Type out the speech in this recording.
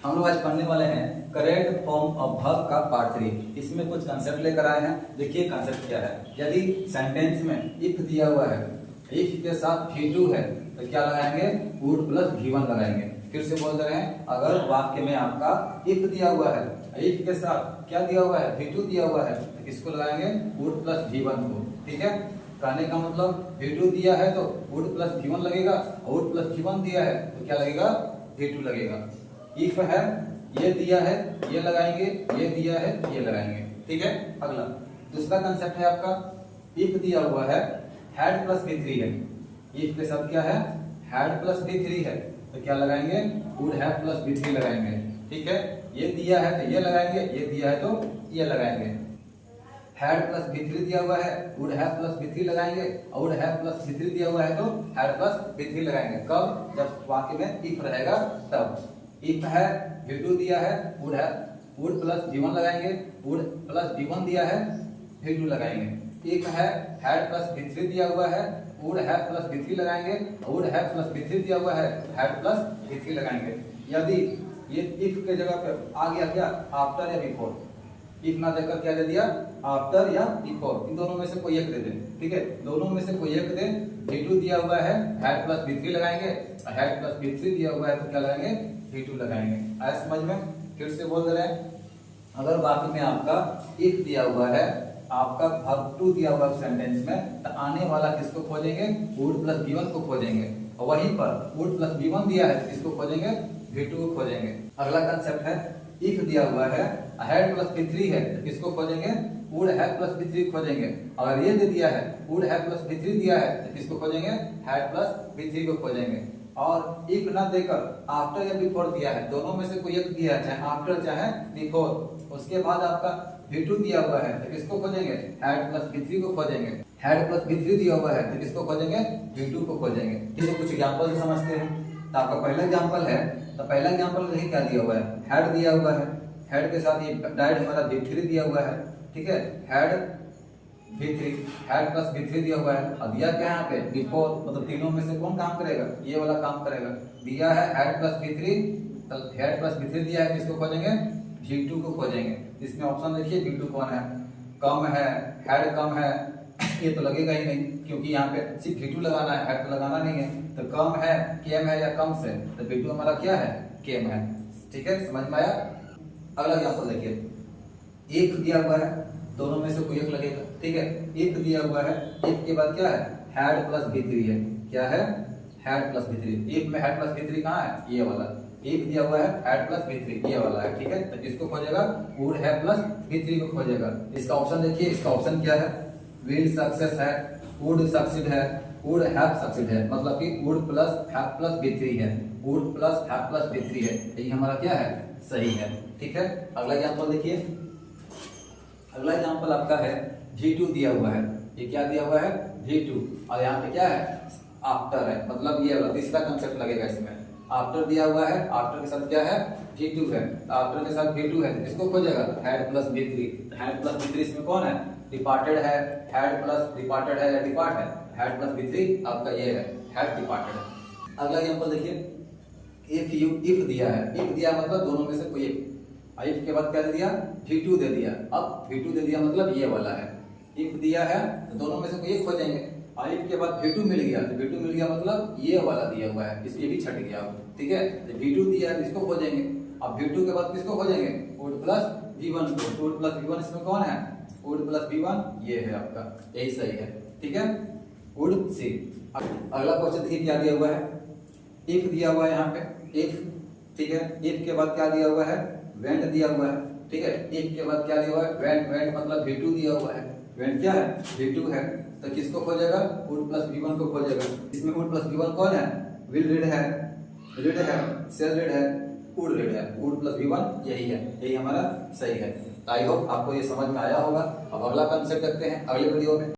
हम लोग आज पढ़ने वाले हैं करेक्ट फॉर्म ऑफ वर्ब का पार्ट 3। इसमें कुछ कंसेप्ट लेकर आए हैं। देखिए कंसेप्ट क्या है। यदि सेंटेंस में इफ दिया हुआ है, इफ के साथ V2 है तो क्या लगाएंगे, वुड प्लस V1 लगाएंगे। फिर से बोल रहे हैं, अगर वाक्य में आपका इफ दिया हुआ है, इफ के साथ क्या दिया हुआ है, V2 दिया हुआ है, तो किसको लगाएंगे, वुड प्लस V1 को। ठीक है, कहने का मतलब V2 दिया है तो वुड प्लस V1 लगेगा, वुड प्लस V1 दिया है तो क्या लगेगा, V2 लगेगा। इफ है, ये दिया है, ये लगाएंगे, ये दिया है, ये लगाएंगे। ठीक है, अगला दूसरा कंसेप्ट है आपका, इफ दिया हुआ है हैड प्लस V3 है, इफ के साथ क्या है, हैड प्लस V3 है तो क्या लगाएंगे, वुड हैव प्लस V3 लगाएंगे। ठीक है, ये दिया है तो ये लगाएंगे, ये दिया है तो ये लगाएंगे। हैड प्लस V3 दिया हुआ है, वुड हैव प्लस V3 लगाएंगे, और वुड हैव प्लस V3 दिया हुआ है तो हैड प्लस V3 लगाएंगे। कब, जब वाक्य में इफ रहेगा तब। इफ है, V2 दिया है, वुड प्लस V1 लगाएंगे, वुड प्लस V1 दिया है, V2 लगाएंगे। इफ है, हैड प्लस V3 दिया हुआ है, वुड हैव प्लस V3 लगाएंगे, वुड हैव प्लस V3 दिया हुआ है, हैड प्लस V3 लगाएंगे। यदि ये इफ के जगह पे आ गया क्या, आफ्टर या बिफोर, इफ ना देकर क्या दे दिया, आफ्टर या बिफोर, इन दोनों में से कोई एक दे दे। ठीक है, दोनों में से कोई एक दे। V2 दिया हुआ है, हैड प्लस V3 लगाएंगे, हैड प्लस V3 दिया हुआ है तो क्या लगाएंगे, V2 लगाएंगे। आया समझ में। फिर से बोल दे रहे हैं, अगर वाक्य में आपका इफ दिया हुआ है, आपका वर्ब टू दिया हुआ सेंटेंस में, तो आने वाला किसको खोजेंगे, वुड प्लस V1 को खोजेंगे। और वहीं पर वुड प्लस V1 दिया है तो किसको खोजेंगे, V2 को खोजेंगे। अगला कंसेप्ट है, इफ दिया हुआ है हैड प्लस V3 है तो किसको खोजेंगे, वुड हैव प्लस V3 खोजेंगे। अगर ये दे दिया है, वुड हैव प्लस V3 दिया है तो किसको खोजेंगे, हैड प्लस V3 को खोजेंगे। और इफ ना देकर आफ्टर या बिफोर दिया है, दोनों में से कोई एक दिया है, चाहे आफ्टर चाहे बिफोर, उसके बाद आपका V2 दिया हुआ है तो किसको खोजेंगे, हैड प्लस V3 को खोजेंगे। हैड प्लस V3 दिया हुआ है तो किसको खोजेंगे, V2 को खोजेंगे। इसको कुछ एग्जांपल से समझते हैं। तो आपका पहला एग्जांपल है, तो पहला एग्जांपल देखिए क्या दिया हुआ है, हैड दिया हुआ है, हैड के साथ ये डाइड हमारा V3 दिया हुआ है। ठीक है, had V3, had plus V3 दिया हुआ है, और दिया क्या है यहाँ पे, बिफोर, मतलब तीनों में से कौन काम करेगा, ये वाला काम करेगा। दिया है हैड प्लस V3, तो हैड प्लस V3 दिया है, किसको खोजेंगे, V2 को खोजेंगे। इसमें ऑप्शन देखिए V2 कौन है, कम है, हैड कम है, ये तो लगेगा ही नहीं क्योंकि यहाँ पे सिर्फ V2 लगाना है, हैड तो लगाना नहीं है। तो कम है, केम है या कम से, तो V2 हमारा क्या है, केम है। ठीक है, समझ में आया। अगला एग्जांपल देखिए, इफ दिया हुआ है, दोनों में से कोई एक लगेगा। ठीक है, इफ दिया हुआ है, इफ के बाद क्या है, हैड प्लस V3 है, क्या है, हैड प्लस V3। इफ में हैड प्लस V3 कहाँ है, ये वाला। इफ दिया हुआ है हैड प्लस V3, ये वाला है। ठीक है, तो किसको खोजेगा, वुड हैव प्लस V3 को खोजेगा। इसका ऑप्शन देखिए, इसका ऑप्शन क्या है, विल सक्सेस है, वुड सक्सीड है, वुड हैव सक्सीड है, मतलब कि would plus have plus V3 है, would plus have plus V3 है, यही हमारा क्या है, सही है। ठीक है, अगला एग्जांपल देखिए। अगला एग्जांपल आपका है, V2 दिया हुआ है, ये क्या दिया हुआ है, V2, और यहाँ पे क्या है, आफ्टर है, मतलब ये वाला तीसरा कंसेप्ट लगेगा इसमें। आफ्टर दिया हुआ है, आफ्टर के साथ क्या है, V2 है, आफ्टर के साथ V2 है, इसको खोजेगा, had plus V3। Had plus V3 इसमें कौन है, डिपार्टेड है, हैड प्लस डिपार्टेड है या डिपार्ट है, हैड प्लस V3 आपका ये है, हैड डिपार्टेड है। अगला एग्जांपल देखिए, इफ दिया है, इफ दिया मतलब दोनों में से कोई एक, इफ के बाद क्या दे दिया, V2 दे दिया। अब V2 दे दिया मतलब ये वाला है। इफ दिया है तो दोनों में से कोई एक खोजेंगे, और इफ के बाद V2 मिल गया, तो V2 मिल गया मतलब ये वाला दिया हुआ है, इसलिए भी छट गया। ठीक है, तो V2 दिया है, इसको खोजेंगे। अब V2 के बाद किसको खोजेंगे, वुड प्लस V1 को। वुड प्लस V1 इसमें कौन है, वुड प्लस V1 ये है आपका, यही सही है। ठीक है, वुड सी। अगला क्वेश्चन देखिए क्या दिया हुआ है, इफ दिया हुआ है यहाँ पे, इफ। ठीक है, इफ के बाद क्या दिया हुआ है, वेंट दिया हुआ है। ठीक है, इफ के बाद क्या दिया हुआ है, वेंट, वेंट मतलब V2 दिया हुआ है, वेंट क्या है, V2 है, तो किसको खोजेगा, वुड प्लस V1 को खोजेगा। इसमें वुड प्लस V1 कौन है, विल रीड है, रीड है, सेल रीड है, वुड रीड है, वुड प्लस V1 यही है, यही हमारा सही है। आई होप आपको ये समझ में आया होगा। अब अगला कंसेप्ट देखते हैं अगले वीडियो में।